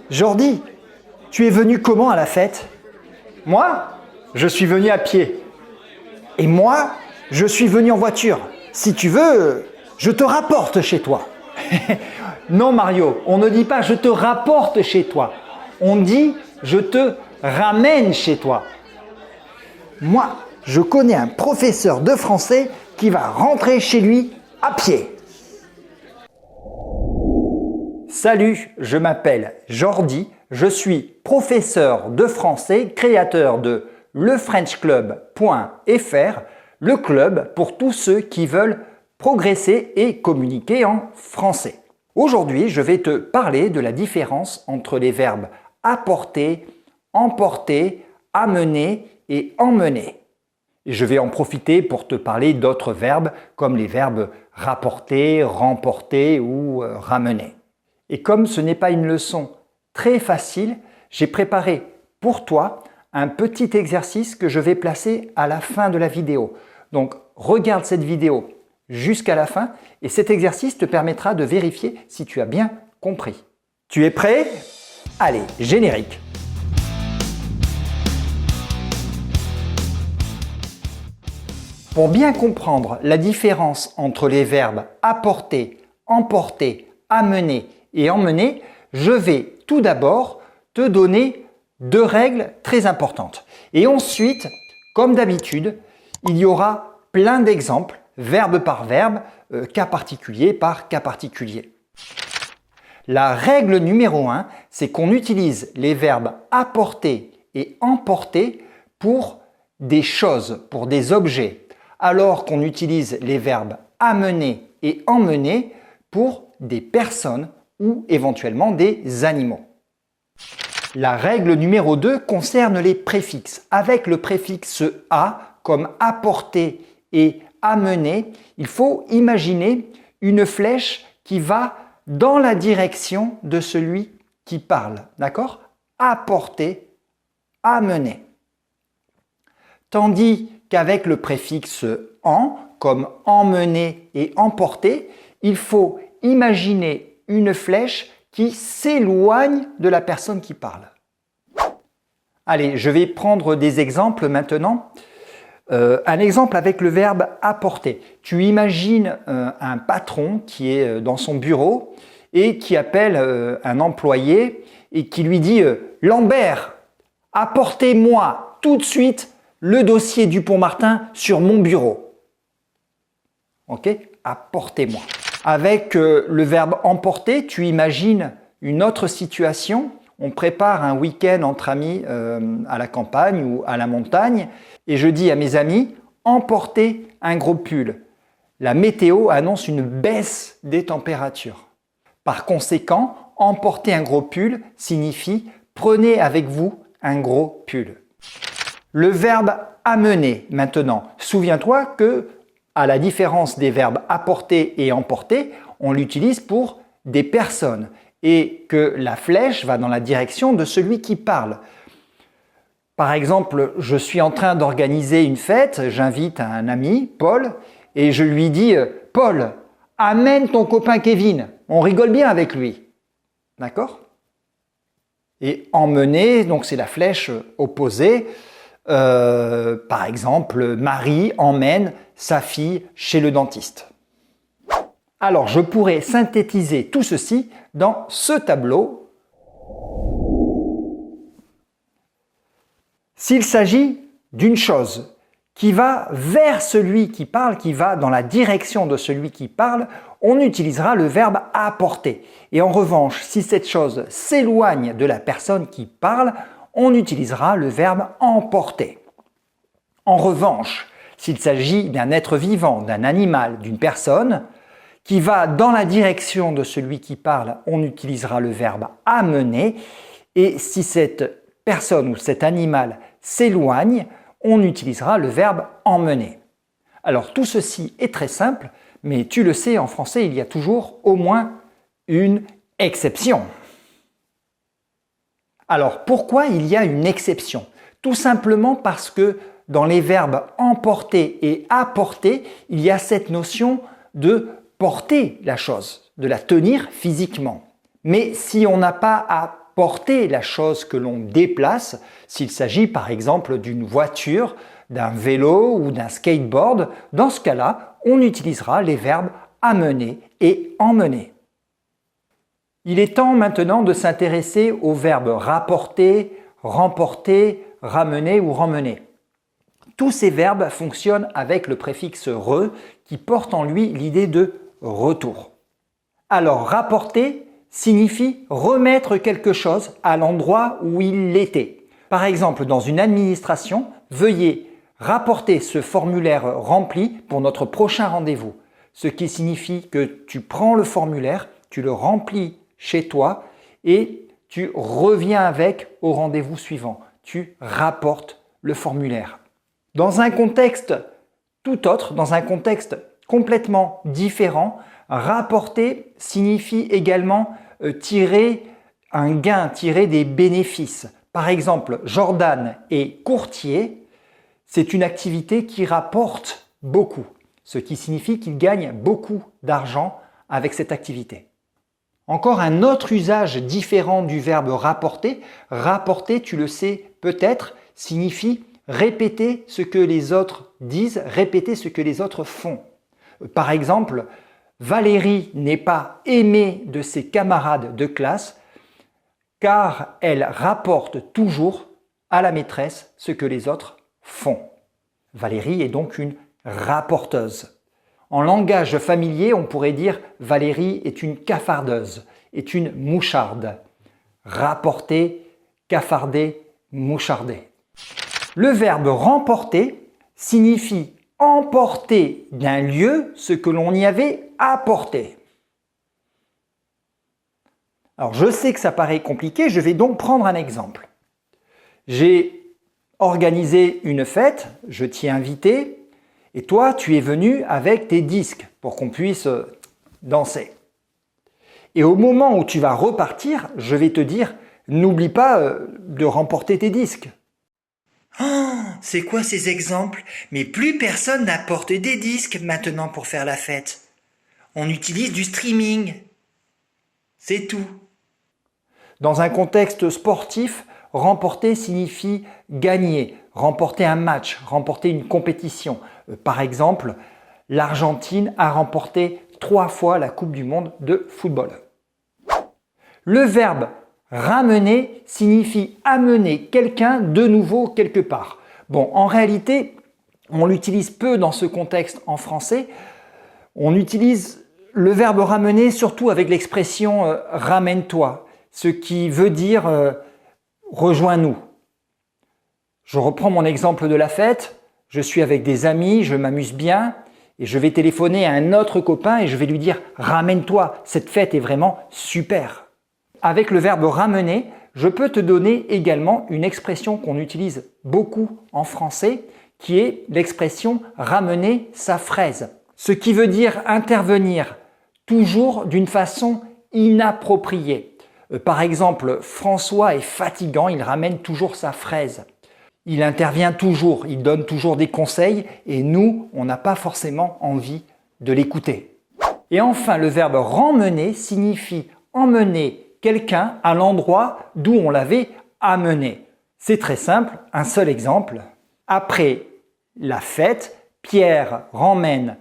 Jordi, tu es venu comment à la fête? Moi, je suis venu à pied. Et moi, je suis venu en voiture. Si tu veux, je te rapporte chez toi. Non Mario, on ne dit pas je te rapporte chez toi. On dit je te ramène chez toi. Moi, je connais un professeur de français qui va rentrer chez lui à pied. Salut, je m'appelle Jordi, je suis professeur de français, créateur de lefrenchclub.fr, le club pour tous ceux qui veulent progresser et communiquer en français. Aujourd'hui, je vais te parler de la différence entre les verbes apporter, emporter, amener et emmener. Et je vais en profiter pour te parler d'autres verbes comme les verbes rapporter, remporter ou ramener. Et comme ce n'est pas une leçon très facile, j'ai préparé pour toi un petit exercice que je vais placer à la fin de la vidéo. Donc regarde cette vidéo jusqu'à la fin et cet exercice te permettra de vérifier si tu as bien compris. Tu es prêt? Allez, générique! Pour bien comprendre la différence entre les verbes apporter, emporter, amener et emmener, je vais tout d'abord te donner deux règles très importantes. Et ensuite, comme d'habitude, il y aura plein d'exemples, verbe par verbe, cas particulier par cas particulier. La règle numéro 1, c'est qu'on utilise les verbes apporter et emporter pour des choses, pour des objets, alors qu'on utilise les verbes amener et emmener pour des personnes ou éventuellement des animaux. La règle numéro 2 concerne les préfixes. Avec le préfixe « a » comme apporter et amener, il faut imaginer une flèche qui va dans la direction de celui qui parle. D'accord? Apporter, amener. Tandis qu'avec le préfixe « en » comme emmener et emporter, il faut imaginer une flèche qui s'éloigne de la personne qui parle. Allez, je vais prendre des exemples maintenant. Un exemple avec le verbe apporter. Tu imagines un patron qui est dans son bureau et qui appelle un employé et qui lui dit « Lambert, apportez-moi tout de suite le dossier Dupond-Martin sur mon bureau. » Ok? Apportez-moi. Avec le verbe emporter, tu imagines une autre situation. On prépare un week-end entre amis à la campagne ou à la montagne et je dis à mes amis, emportez un gros pull. La météo annonce une baisse des températures. Par conséquent, emporter un gros pull signifie prenez avec vous un gros pull. Le verbe amener maintenant. Souviens-toi que à la différence des verbes apporter et emporter, on l'utilise pour des personnes et que la flèche va dans la direction de celui qui parle. Par exemple, je suis en train d'organiser une fête, j'invite un ami, Paul, et je lui dis « Paul, amène ton copain Kevin, on rigole bien avec lui. » D'accord? Et emmener, donc c'est la flèche opposée. Par exemple, Marie emmène sa fille chez le dentiste. Alors, je pourrais synthétiser tout ceci dans ce tableau. S'il s'agit d'une chose qui va vers celui qui parle, qui va dans la direction de celui qui parle, on utilisera le verbe apporter. Et en revanche, si cette chose s'éloigne de la personne qui parle, on utilisera le verbe emporter. En revanche, s'il s'agit d'un être vivant, d'un animal, d'une personne qui va dans la direction de celui qui parle, on utilisera le verbe amener. Et si cette personne ou cet animal s'éloigne, on utilisera le verbe emmener. Alors tout ceci est très simple, mais tu le sais, en français, il y a toujours au moins une exception. Alors pourquoi il y a une exception? Tout simplement parce que dans les verbes emporter et apporter, il y a cette notion de porter la chose, de la tenir physiquement. Mais si on n'a pas à porter la chose que l'on déplace, s'il s'agit par exemple d'une voiture, d'un vélo ou d'un skateboard. Dans ce cas-là, on utilisera les verbes amener et emmener. Il est temps maintenant de s'intéresser aux verbes rapporter, remporter, ramener ou remmener. Tous ces verbes fonctionnent avec le préfixe re qui porte en lui l'idée de retour. Alors rapporter signifie remettre quelque chose à l'endroit où il était. Par exemple, dans une administration, veuillez rapporter ce formulaire rempli pour notre prochain rendez-vous. Ce qui signifie que tu prends le formulaire, tu le remplis chez toi et tu reviens avec au rendez-vous suivant. Tu rapportes le formulaire. Dans un contexte tout autre, dans un contexte complètement différent, rapporter signifie également tirer un gain, tirer des bénéfices. Par exemple, Jordan est courtier, c'est une activité qui rapporte beaucoup, ce qui signifie qu'il gagne beaucoup d'argent avec cette activité. Encore un autre usage différent du verbe rapporter. Rapporter, tu le sais peut-être, signifie répéter ce que les autres disent, répéter ce que les autres font. Par exemple, Valérie n'est pas aimée de ses camarades de classe car elle rapporte toujours à la maîtresse ce que les autres font. Valérie est donc une rapporteuse. En langage familier, on pourrait dire Valérie est une cafardeuse, est une moucharde. Rapporter, cafarder, moucharder. Le verbe remporter signifie emporter d'un lieu ce que l'on y avait apporté. Alors je sais que ça paraît compliqué, je vais donc prendre un exemple. J'ai organisé une fête, je t'y ai invité, et toi tu es venu avec tes disques pour qu'on puisse danser. Et au moment où tu vas repartir, je vais te dire, n'oublie pas de remporter tes disques. Oh, c'est quoi ces exemples? Mais plus personne n'apporte des disques maintenant pour faire la fête. On utilise du streaming. C'est tout. Dans un contexte sportif, remporter signifie gagner, remporter un match, remporter une compétition. Par exemple, l'Argentine a remporté 3 fois la Coupe du Monde de football. Le verbe ramener signifie amener quelqu'un de nouveau quelque part. Bon, en réalité, on l'utilise peu dans ce contexte en français. On utilise le verbe ramener surtout avec l'expression ramène-toi, ce qui veut dire rejoins-nous. Je reprends mon exemple de la fête. Je suis avec des amis, je m'amuse bien et je vais téléphoner à un autre copain et je vais lui dire « ramène-toi, cette fête est vraiment super ». Avec le verbe ramener, je peux te donner également une expression qu'on utilise beaucoup en français qui est l'expression « ramener sa fraise ». Ce qui veut dire intervenir toujours d'une façon inappropriée. Par exemple, François est fatigant, il ramène toujours sa fraise. Il intervient toujours, il donne toujours des conseils et nous, on n'a pas forcément envie de l'écouter. Et enfin, le verbe remmener signifie emmener quelqu'un à l'endroit d'où on l'avait amené. C'est très simple, un seul exemple. Après la fête, Pierre ramène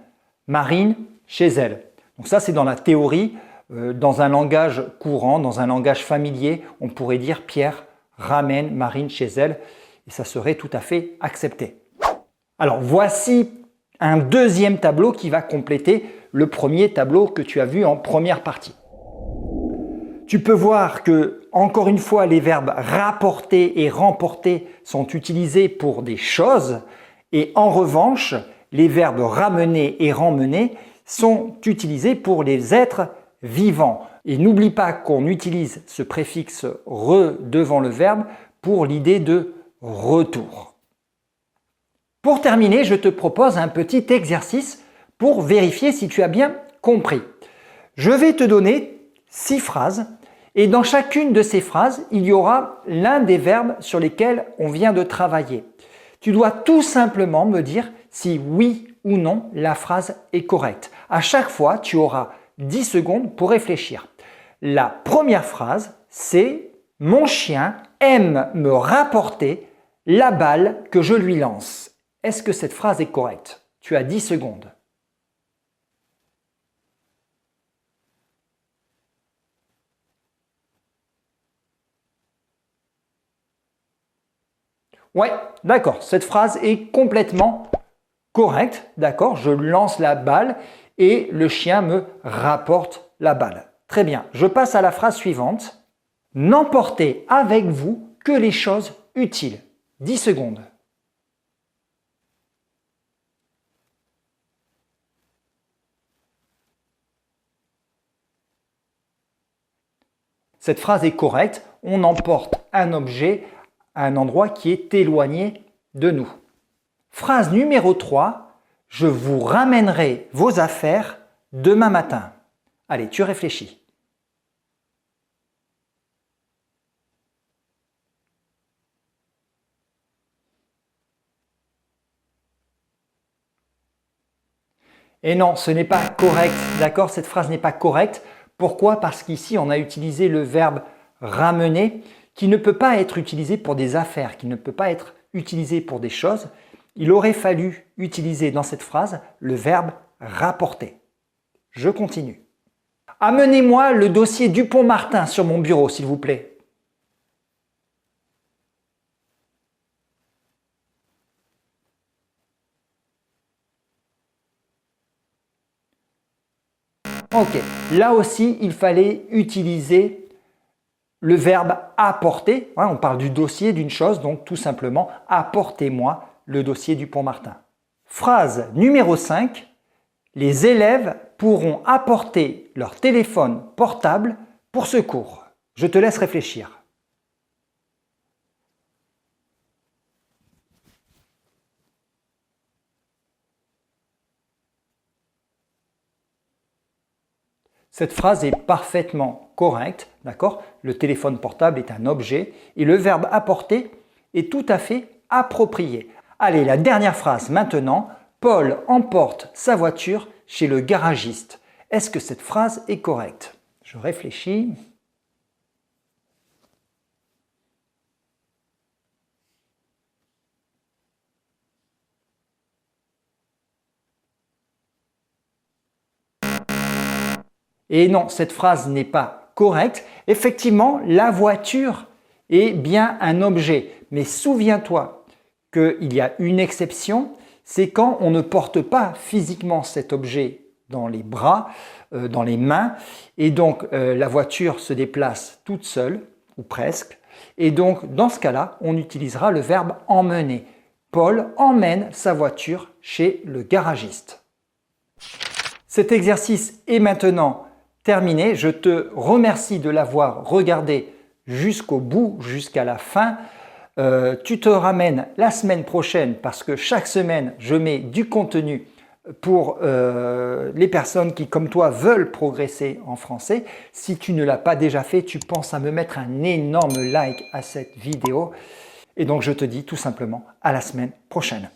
Marine chez elle. Donc ça, c'est dans la théorie. Dans un langage courant, dans un langage familier, on pourrait dire Pierre ramène Marine chez elle et ça serait tout à fait accepté. Alors voici un deuxième tableau qui va compléter le premier tableau que tu as vu en première partie. Tu peux voir que, encore une fois, les verbes rapporter et remporter sont utilisés pour des choses et en revanche, les verbes ramener et remmener sont utilisés pour les êtres vivants. Et n'oublie pas qu'on utilise ce préfixe « re » devant le verbe pour l'idée de retour. Pour terminer, je te propose un petit exercice pour vérifier si tu as bien compris. Je vais te donner 6 phrases et dans chacune de ces phrases, il y aura l'un des verbes sur lesquels on vient de travailler. Tu dois tout simplement me dire si oui ou non la phrase est correcte. À chaque fois, tu auras 10 secondes pour réfléchir. La première phrase, c'est « Mon chien aime me rapporter la balle que je lui lance. Est-ce que cette phrase est correcte? Tu as 10 secondes. Ouais, d'accord, cette phrase est complètement correcte, d'accord, je lance la balle et le chien me rapporte la balle. Très bien, je passe à la phrase suivante. N'emportez avec vous que les choses utiles. 10 secondes. Cette phrase est correcte, on emporte un objet à un endroit qui est éloigné de nous. Phrase numéro 3, je vous ramènerai vos affaires demain matin. Allez, tu réfléchis. Et non, ce n'est pas correct, d'accord? Cette phrase n'est pas correcte. Pourquoi? Parce qu'ici, on a utilisé le verbe ramener qui ne peut pas être utilisé pour des affaires, qui ne peut pas être utilisé pour des choses. Il aurait fallu utiliser dans cette phrase le verbe rapporter. Je continue. Amenez-moi le dossier Dupont-Martin sur mon bureau, s'il vous plaît. Ok, là aussi, il fallait utiliser le verbe apporter. On parle du dossier d'une chose, donc tout simplement, apportez-moi le dossier Dupont-Martin. Phrase numéro 5. Les élèves pourront apporter leur téléphone portable pour ce cours. Je te laisse réfléchir. Cette phrase est parfaitement correcte, d'accord? Le téléphone portable est un objet et le verbe apporter est tout à fait approprié. Allez, la dernière phrase maintenant. Paul emporte sa voiture chez le garagiste. Est-ce que cette phrase est correcte? Je réfléchis. Et non, cette phrase n'est pas correcte. Effectivement, la voiture est bien un objet. Mais souviens-toi qu'il y a une exception, c'est quand on ne porte pas physiquement cet objet dans les bras, dans les mains, et donc la voiture se déplace toute seule, ou presque, et donc dans ce cas-là, on utilisera le verbe emmener. Paul emmène sa voiture chez le garagiste. Cet exercice est maintenant terminé. Je te remercie de l'avoir regardé jusqu'au bout, jusqu'à la fin. Tu te ramènes la semaine prochaine parce que chaque semaine, je mets du contenu pour les personnes qui, comme toi, veulent progresser en français. Si tu ne l'as pas déjà fait, tu penses à me mettre un énorme like à cette vidéo. Et donc, je te dis tout simplement à la semaine prochaine.